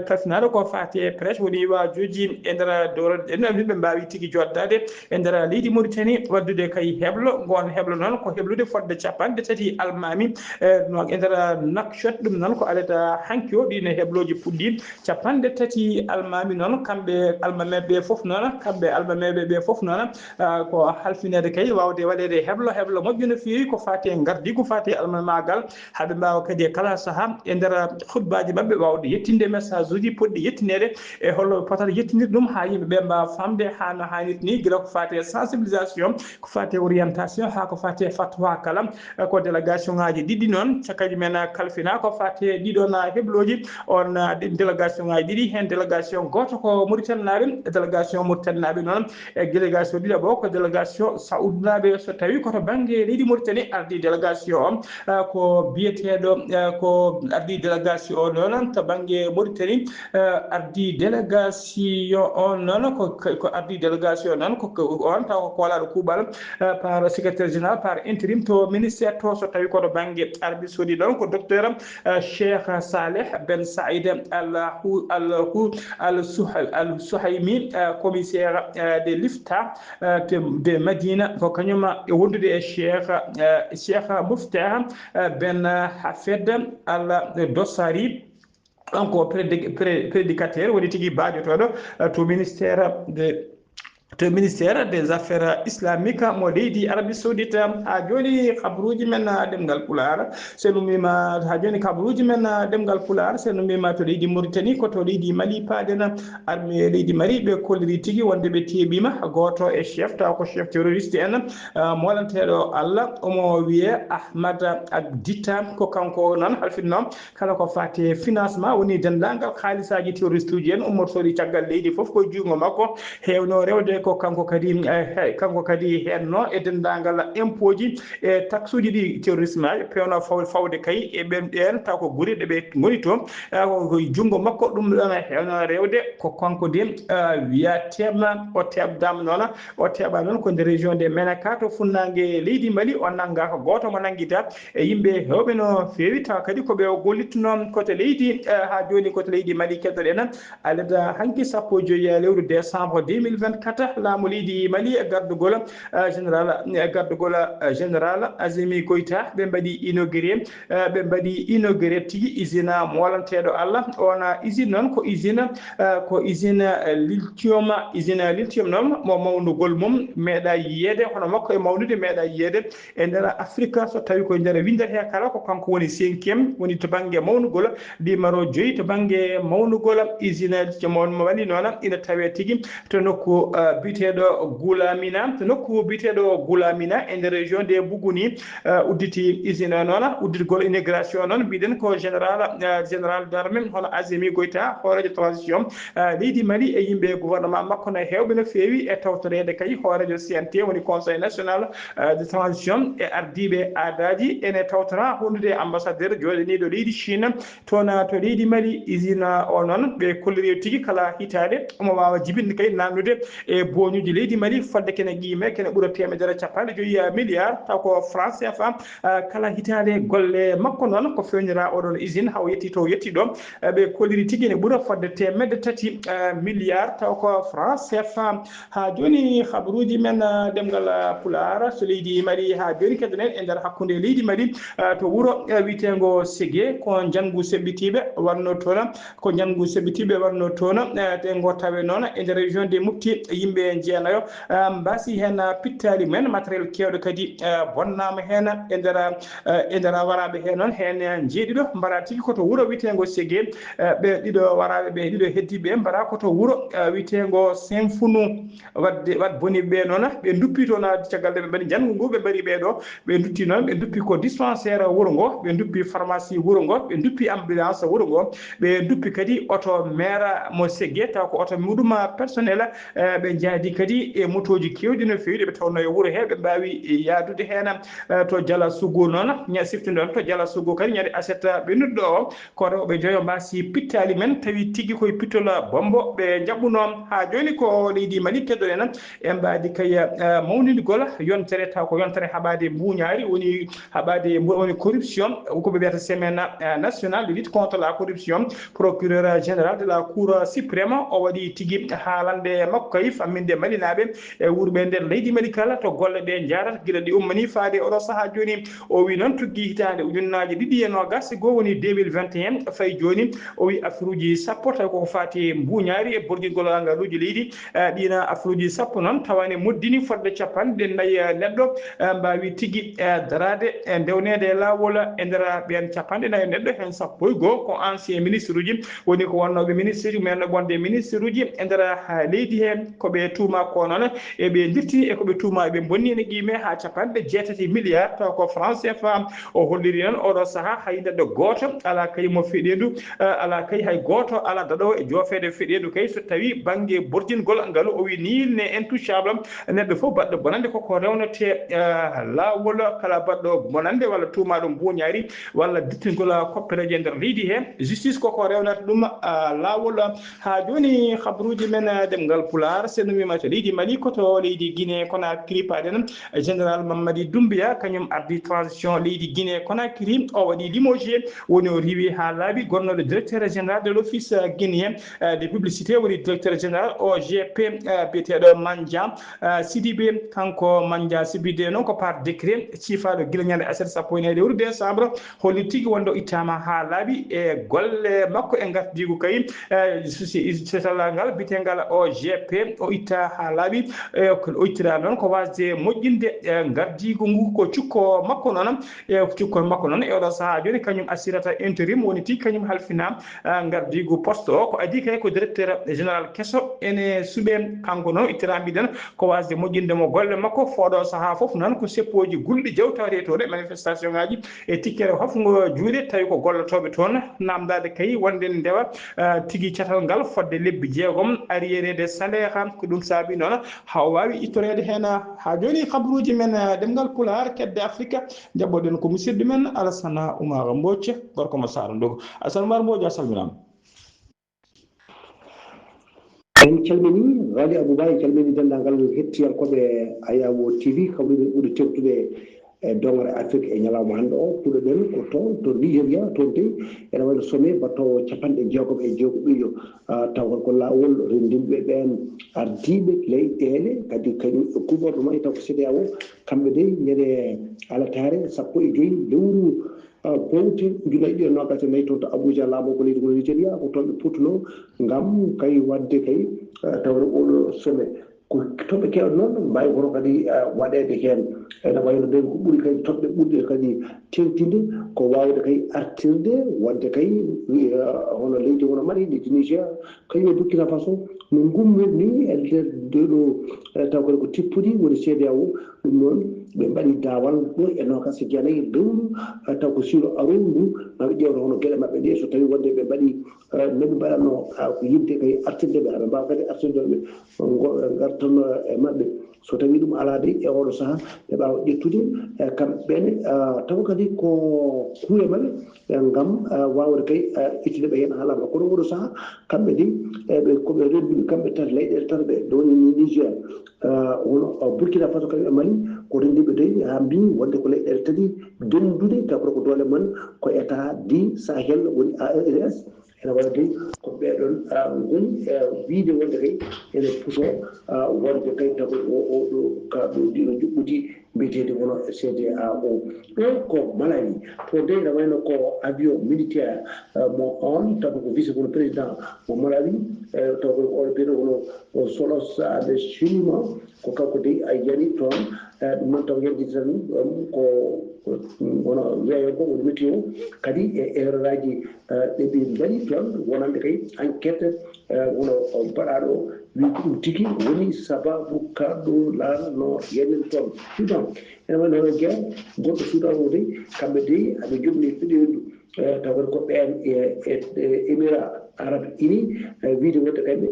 kalfinaɗo ko fati presse woni wajoji e nder dowrade ɗen ɓe mbawi tigui joddade e nder leydi Mauritanie waddude kay heblo gon heblo noon ko heblude fodde capanɗe tati almami e nder Nouakchott ɗum noon ko alata hanki o ɗine hebloji puɗɗi capanɗe tati almami noon kamɓe almameɓe foof noon kamɓe almameɓe ɓe foof noon ko halfinede kay wawde waɗede heblo moƴƴo no fewi ko fati gardi ko fati almamagal haɓe mbawa kadi e kala saaha e nder hutbaji mabɓe wawde yettinde message uji poɗɗi yettinede e holno potata yettinirde ɗum ha yimɓeɓe mbawa famde hano hannirta ni guila ko fati sensibilisation ko fati orientation ha ko fati fatwa kala ko délégation ngaji ɗiɗi noon cakaji men kalfina ko fati ɗiɗon hebloji on délégation ngaji ɗiɗi hen délégation goto ko Mauritanie naɓe délégation Mauritanie naɓe noon e délégation ɗiɗaɓo ko délégation Saoud naɓe so tawi koto banggue leydi Mauritanie ardi délégation o ko biyeteɗo ko ardi délégation o noon to banggue Mauritanie ardi délégation on noon ko ardi délégation noon ko on taw ko walaɗo kuuɓal par secrétaire général par intérim to ministère to so tawi koto banggue Arabie Saoudite ɗon ko docteur Cheikh Saleh Ben Saïd al Souhaimi commissaire de l'IFTA de Madina ko kañum wondude e Cheikh Mouftar Ben Hafed al Dossari on ko prédicateur woni tigui bajotoɗo to ministère de to ministére des affaires islamiques mo leydi Arabie Saoudite ha joni habruji men demgal pular seno mima ha joni habruji men demgal pular seno mima to leydi Mauritanie ko to leydi Mali paadena armée leydi Mali ɓe kolliri tigi wonde ɓe teɓima goto e chef taw ko chef terroriste en molanteɗo Allah omo wiye Ahmad Ditta ko kanko noon halfinno kala ko fate financement woni dendagal haalisaji terroriste uji en ummotoɗi caggal leydi foof ko jungo makko hewno rewde ko kanko kadi henno e dendagal impôt ji e taxe uji ɗi terrorisme aji pewno fawde kay e ɓen ɗen taw ko guuri ɗeɓe goni to ko jungo makko ɗum ɗon hewno rewde ko kanko de wiyatema o tebdama noon o teɓa noon ko nder région de Menaka to funnague leydi Mali o nangga ko goto mo nanguita e yimɓe hewɓe no fewi taw kadi koɓe gollittuno koto leydi ha joni koto leydi Mali keddoɗen aleda hanki sappo e joyi lewru décembre 2024 laamu leydi Mali e gardugol général Assimi Goïta ɓe mbaɗi inauguré tigi usine molanteɗo Allah ona usine noon ko usine lithium noon mo mawnugol mum meeɗa yiyede hono makko e mawnude meeɗa yiyede e nder Afrique so tawi koye nder windete kala ko kanko woni 5e woni to banggue mawnugol numéro 5 to banggue mawnugol usine lithium mo waɗi noon ina tawe tigi to nokku biteɗo Goulamina e nder région de Bougouni udditi usine noon udditigol intégration noon mbiɗen ko général d'armée hono Assimi Goïta hoorejo transition leydi Mali e yimɓe gouvernement makko no hewɓe no fewi e tawtorede kay hoorejo CNT woni conseil national de transition e ardiɓe aadaji ene tawtora hundude ambassadeur joɗaniɗo leydi Chine toon to leydi Mali usine o noon ɓe kolliri tigui kala hitade omo wawa jibinde kay nannude e boñuji leydi Mali fodde kene guime kene ɓuura temedere capanɗe joyi milliard taw ko France CFA kala hitade golle makko noon ko fewnira oɗon usine haw yetti to yetti ɗo ɓe kolliri tigui ne ɓuura fodde 3 milliard taw ko France CFA ha joni habaruji men demgal pular so leydi Mali ha joni keddonen e nder hakkude leydi Mali to wuuro witego Ségué ko janggu seɓɓitiɓe warno toon te go tawe noon e nder région de Mopti yimɓe jeenayo mbasi hen pittali men matériel kewɗo kadi bonnama hen e nder waraɓe hen noon hen jeeɗiɗo mbara tigui koto wuuro witego Ségué ɓe ɗiɗo waraɓe ɓe ɗiɗo heddiɓe mbara koto wuuro witego Saint-Founou wat boniɓe noon ɓe duppi toon caggal nde ɓe mbaɗi janggu ngu ɓe mbari ɓeɗo ɓe dutti noon ɓe duppi ko dispensaire wuuro ngo ɓe duppi pharmacie wuuro ngo ɓe duppi ambulance wuuro ngo ɓe duppi kadi auto maire mo Ségué taw ko auto muɗum personnel ɓe jaadi kadi e motoji kewɗi no fewi ɓe tawno e wuuro he ɓe mbawi yadude hen to Diala Sougou noon sifti ɗon to Diala Sougou kadi ñande asetta ɓe nudɗo o ko rewɓe joyo mbasi pittali men tawi tigui koye pittola bombo ɓe jaɓɓuno ha joni ko leydi Mali keddoɗen e mbadi kay mawnidigol yontere taw ko yontere haɓade mbuñari woni woni corruption koɓe wiyata semaine nationale de lutte contre la corruption procureur général de la cour suprême o waɗi tigui haalande makko kay famminde malinaɓe e wurɓe nder leydi Mali kala to golle ɗe jarata guila ɗi ummani faade oɗo saaha joni o wi noon tuggi hitande ujunnaje 220 woni 2021 fayi joni o wi affaire uji sappo tawi koko fati mbuñari e borgirgol ngaluji leydi ɗina affaire uji sappo noon tawani moddini fodde capanɗe nayyi neɗɗo mbawi tigui darade e ndewnede lawol e nder ɓen capanɗe nayyi neɗɗo hen sappo e goho ko ancien ministre uji woni ko wonnoɓe ministre uji men wonde ministre uji e nder leydi he koɓe tuuma ko noon eɓe dirtini e koɓe tuuma ɓe bonni ne guime ha capanɗe 6 milliard taw ko France CFA o holliri noon oɗo saaha hay neɗɗo goto ala kay mo feɗedu ala kay hay goto ala daɗo e jofede feɗedu kay so tawi banggue borjingol ngaalu o wi nil ne intouchable neɗɗo fof baɗɗo bonande koko rewnete lawol kala baɗɗo bonande walla tuumaɗo mbuñari walla dittingol koppereje e nder leydi he justice koko rewnata ɗum lawol ha joni habaruji men demgal pular seno wima to leydi Mali koto leydi Guinée Conakry paɗen général Mamadi Doumbouya kañum ardi transition leydi Guinée Conakry o waɗi limogé woni o riwi ha laaɓi gonnoɗo directeur général de l'office guinéen de publicité woni directeur général OGP biyeteɗo Mandia Sidibé kanko Mandia Sidibé noon ko par décret ciifaɗo guila ñande aset sappo e lewru décembre holli tigui wonde o ittama ha laaɓi e golle makko e gardigu kay sociétal ngal biyetegal OGP o itti itta ha laaɓi ko oytira noon ko wasde moƴƴinde gardigo ngu ko cukko makko noon ko cukko makko noon e oɗo saaha joni kañum assirata intérim woni tigui kañum halfina gardigo poste o ko adi kay ko directeur général kesso ene suuɓe kanko noon ittira mbiɗen ko wasde moƴƴindemo golle makko fooɗo saaha foof noon ko seppoji gulɗi jewtawte toon manifestation ngaji e tikkere foof ngo juuɗe tawi ko gollotoɓe toon namdade kay wonde ndewa tigui catal ngal fodde lebbi 6 arriéré salaire ko ɗum saabi noon haw wawi ittorede hen ha joni habruji men ɗemgal Pulaar kedde Afrique jabboɗen ko musidɗo men Alassane Oumar Mbodj gorko mo Sara Ndogo Alassane Oumar Mbodj a salminama. en calmini Radio Abouba en calmini dendagal hettiyankoɓe Ayawo TV kawɗuɓe ɓuuri tewtude e dongre Afrique e ñalawma hannde o puɗoɗen ko toon to Nigéria toon de ene waɗa sommet battowo 60 taw ko laawol renndinɓe ɓen ardiɓe leyɗele kadi kañum e gouvernement e taw ko CEDEAO kamɓe de ñande alatare 15 lewru bowte ujunnaje ɗiɗi e nogas e nayyi toon to Abuja laamu ko leydi ko Nigéria ko toon ɓe puttuno ngam kay wadde kay tawde oɗo sommet ko toɓɓe kewɗe noon mbawi kono kadi waɗede hen ene wayno nden ko ɓuuri kadi toɓɓe ɓurɗe kadi tewtinde ko wawde kay artirde wadde kay hono leydi wono Mali leydi Niger kañum e Burkina Faso no gummorni e nder ndeɗo taw kadi ko tippudi woni CEDEAO ɗum noon ɓe mbaɗi dawal ɗo e nogas e jeenayyi lewru taw ko suuro arowndu maɓe ƴewta hono gueɗe mabɓe ɗe so tawi wonde ɓe mbaɗi noɓe mbaɗatno ko yidde kay artirde ɓe aɓe mbawa kadi artirdeɓe gartan e mabɓe so tawi ɗum ala de e oɗo saaha ɓe ɓawa ƴettude kamɓene taw kadi ko kuure mabɓe ngam wawde kay ittude ɓe hen haalama kono oɗo saaha kamɓe de ɓe koɓe renduɓe kamɓe tati leyɗele tati ɓe downi Niger wono Burkina Faso kadi e Mali ko rendiɓe de ha mbi wonde ko leyɗele tati dendude taw ko doole men ko état du Sahel woni AES ene waɗa de ko ɓeɗon goni wiide wonde kay ene puuso wonde kay taw oɗo kaɗo ɗino juɓɓudi mbiyetede wono CEDEAO ɗo ko Malawi to de ene wayno ko avion militaire mo on taw ko vice wono président mo Malawi taw ko oɗo ɓeɗo wono Solos Adesina ko kanko de a yani toon ɗum noon taw yerditi tan ko wono weeyo ko woni météo kadi e erreur aji ɗeɓe mbaɗi toon wonande kay enquête wono mbaɗaɗo wi ko ɗum tigui woni sababu kaɗo laano yennen toon Soudan ene wayno hono guerre goɗɗo Soudan o de kamɓe de aɓe jomni peɗoydu taw ko ɓen e Émirats Arabes Unis wiide wonde kamɓe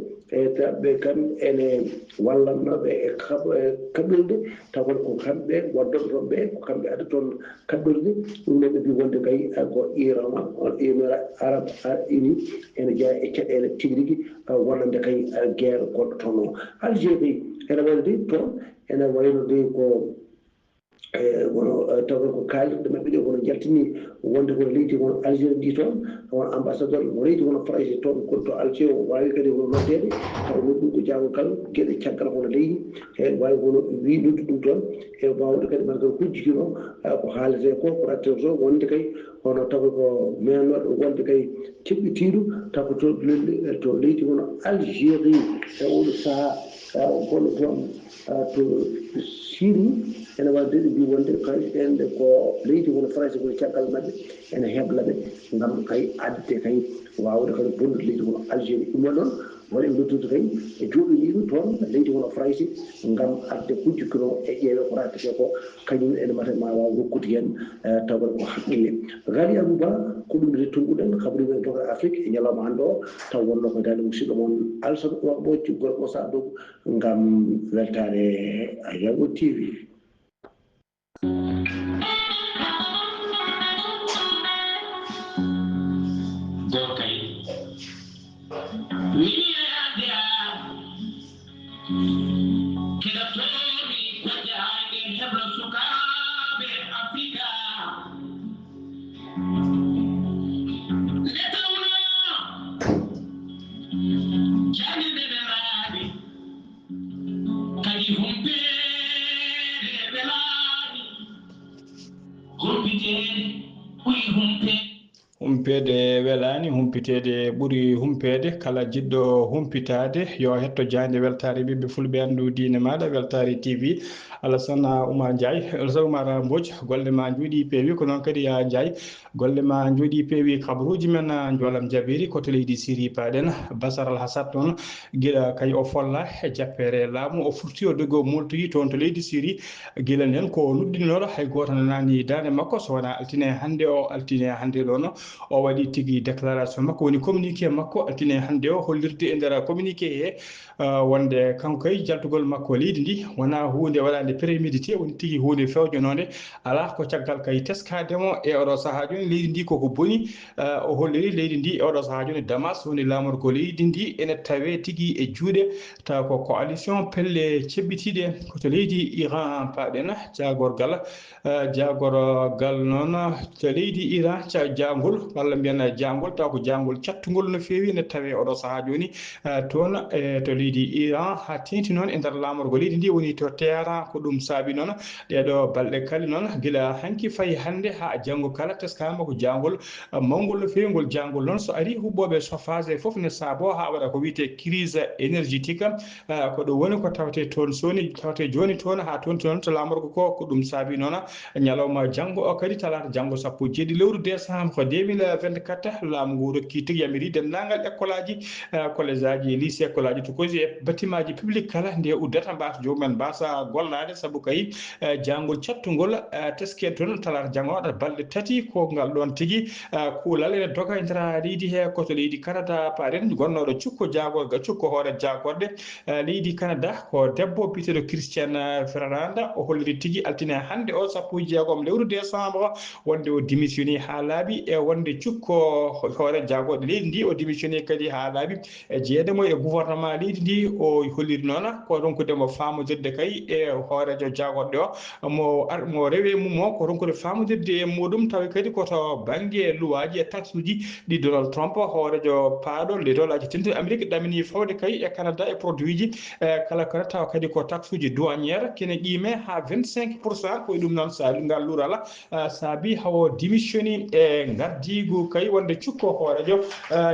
ɓe kam ene wallannoɓe e kaɓirde taw ko kamɓe waddoɓe toon ɓe ko kamɓe adda toon kaɓirde ɗum noon ɓe mbi wonde kay ko Iran on Émirats Arabes Unis ene jeeya e caɗele tigui rigui wonande kay guerre goɗɗo toon o Algérie ene wayno de toon ene wayno de ko wono taw ko kaalirɗe mabɓe ɗe wono jaltini wonde kono leydi wono Algérie ndi toon wono ambassadeur mo leydi wono France toon kono to Algérie o wawi kadi wono noddede taw woni ɗum ko janggal gueɗe caggal hono leydi e wawi wono wi noddu ɗum toon e wawde kadi mbaɗa kadi hujjikino ko haalete ko ratteur o wonde kay hono taw ko menoɗo wonde kay keɓɓitiɗo taw ko to leydi wono Algérie e oɗo saaha gonɗo toon to Syrie ene wadde ɓe mbi wonde kay ende ko leydi wono France woni caggal mabɓe ene heblaɓe ngam kay adde kay wawde kadi bonnude leydi wono Algérie ɗum noon woni noddude kay e joɗaniɗo toon leydi wono France ngam adde hujjukino e ƴeewe ko rattete ko kañum ene mata ma waw rokkude hen tawde ko haqqille Radio Abouba ko ɗum de tonguɗen kabaruji dogre Afrique e ñalawma hannde o taw wonno ko dande musidɗo moon Alassane Oumar Mbodj gorko Sa Dow ngam weltare Ayawo TV. humpede welani humpitede ɓuri humpede kala jiɗɗo humpitade yo hetto jande weltare ɓiɓɓe fulɓe andu diine maɗa weltare TV Alassane Oumar Ndiaye Alassane Oumar Mbodj golle ma juuɗi peewi ko noon kadi ya Ndiaye golle ma juuɗi peewi kabaruji men jolam jabiri koto leydi Syrie paɗen Bashar al-Assad toon guila kay o folla e jappere laamu o furti o dogo moltoyi toon to leydi Syrie guila nden ko luɗɗinoɗo hay goto nanani dande makko so wona altine hande o altine hande ɗon o waɗi tigui déclaration makko woni communiqué makko altine hande o hollirde e nder communiqué he wonde kanko kay jaltugol makko leydi ndi wona hunde waɗande prémédité woni tigui hunde fewjanode ala ko caggal kay teskademo e oɗo saaha joni leydi ndi koko boni o holliri leydi ndi e oɗo saaha joni Damas woni lamorgo leydi ndi ene tawe tigui e juuɗe taw ko coalition pelle ceɓɓitiɗe koto leydi Iran paɗen jagorgal noon to leydi Iran jangol walla mbiyen jangol taw ko jangol cattugol no fewi ne tawe oɗo saaha joni toon to leydi Iran ha tengti noon e nder lamorgo leydi ndi woni to Téhéran ko ɗum saabi noon ɗeɗo balɗe kali noon guila hanki fayi hande ha janggo kala teskama ko jangol mawgol no fewi ngol jangol noon so ari huɓɓoɓe chauffage foof ne saabo ha waɗa ko wiyete crise énergétique ko ɗum woni ko tawte toon soni tawte joni toon ha toon to lamorgo ko ɗum saabi noon ñalawma janggo o kadi talata janggo 17 lewru décembre ko 2024 laamu ngu rokki tigui yamiri dendagal école aji collège aji lycée école aji to koji e bâtiment ji public kala nde uddata mbasa jomumen mbasa gollade saabu kay jangol cattugol teske toon talata janggo waɗata balɗe tati ko ngal ɗon tigui kuulal ene doga e nder leydi he koto leydi Canada paɗen gonnoɗo cukko jagorga cukko hoore jagorde leydi Canada ko debbo biteɗo Christiane Ferranda o holliri tigui altine hande o 16 lewru décembre wonde o démissionné ha laaɓi e wonde cukko hoore jagorɗe leydi ndi o démissionné kadi ha laaɓi e jeedemo e gouvernement leydi ndi o holliri noon ko ronkudemo famodirde kay e hoorejo jagorɗe o mo rewe mum o ko ronkude famodirde e muɗum tawi kadi koto banggue luwaji e taxe uji ɗi Donald Trump hoorejo paaɗo le dolaji tentiri Amérique ɗamini fawde kay e Canada e produit ji kala kala taw kadi ko taxe uji douaniére kene qime ha 25% koye ɗum noon saabi ngal lural saabi hawo démissionné e gardigu kay wonde cukko hoorejo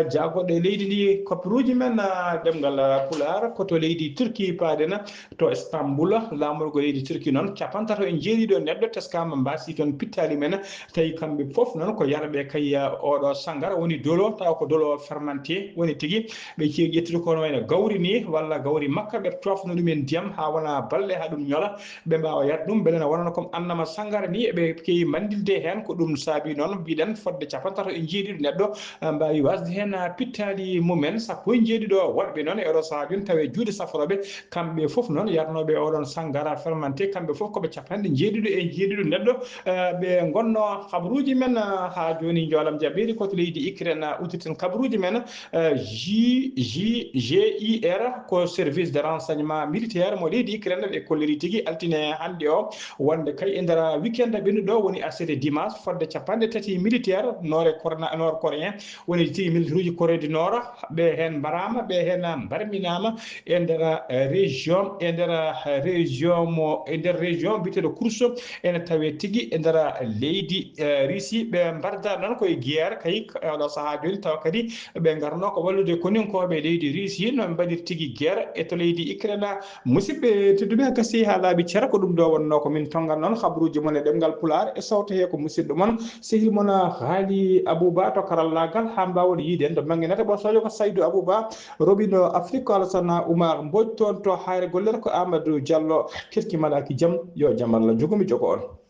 jagorɗe leydi ndi koppiruji men ɗemgal Pulaar koto leydi Turquie paadena to Istanbul lamorgo leydi Turquie noon capantato e jeeɗiɗo neɗɗo teskama mbasi toon pittali men tawi kamɓe foof noon ko yaraɓe kay oɗo sangara woni dolo taw ko dolo fermenté woni tigui ɓe ceeɗi ƴettude kono wayno gawri ni walla gawri makka ɓe tofno ɗum e ndiyam ha wona balɗe ha ɗum ñoola ɓe mbawa yar ɗum beele ne wonano comme annama sangara ni eɓe keewi mandilde hen ko ɗum saabi noon mbiɗen fodde capantato e jeeɗiɗo neɗɗo mbawi wasde hen pittali mumen sappo e jeeɗiɗo wonɓe noon e oɗo saaha joni tawe juuɗe safroɓe kamɓe foof noon yarnoɓe oɗon sangara fermenté kamɓe foof koɓe capanɗe jeeɗiɗo e jeeɗiɗo neɗɗo ɓe gonno habaruji men ha joni jolam jaɓɓiri koto leydi Ukraine uddirten kabaruji men JIR ko service de renseignement militaire mo leydi Ukraine ɓe kolliri tigui altine hande o wonde kay e nder weekend ɓennuɗo woni asede dimanche fodde capanɗe tati militaire nord coréen woni tigui militaire uji Corée du Nord ɓe hen mbarama ɓe hen barminama e nder région biteɗo Kursk ene tawe tigui e nder leydi Russie ɓe mbarda noon koye guerre kay oɗo saaha joni taw kadi ɓe garno ko wallude koninkoɓe leydi Russie no mbaɗir tigui guerre e to leydi Ukraine musidɓe tedduɓe gasi ha laaɓi ceera ko ɗum ɗo wonno ko min tongal noon habaruji mon e ɗemgal Pulaar e sawto he ko musidɗo moon sehil moon Haali Abouba to karallagal ha mbawon yiide en to banggue nete ɓosojo ko Saydou Abouba roɓino Afrique ko Alassane Oumar Mbodj toon to hayre gollere ko Amadou Diallo kettimalaki jaam yo jaam Allah jogomi jogo on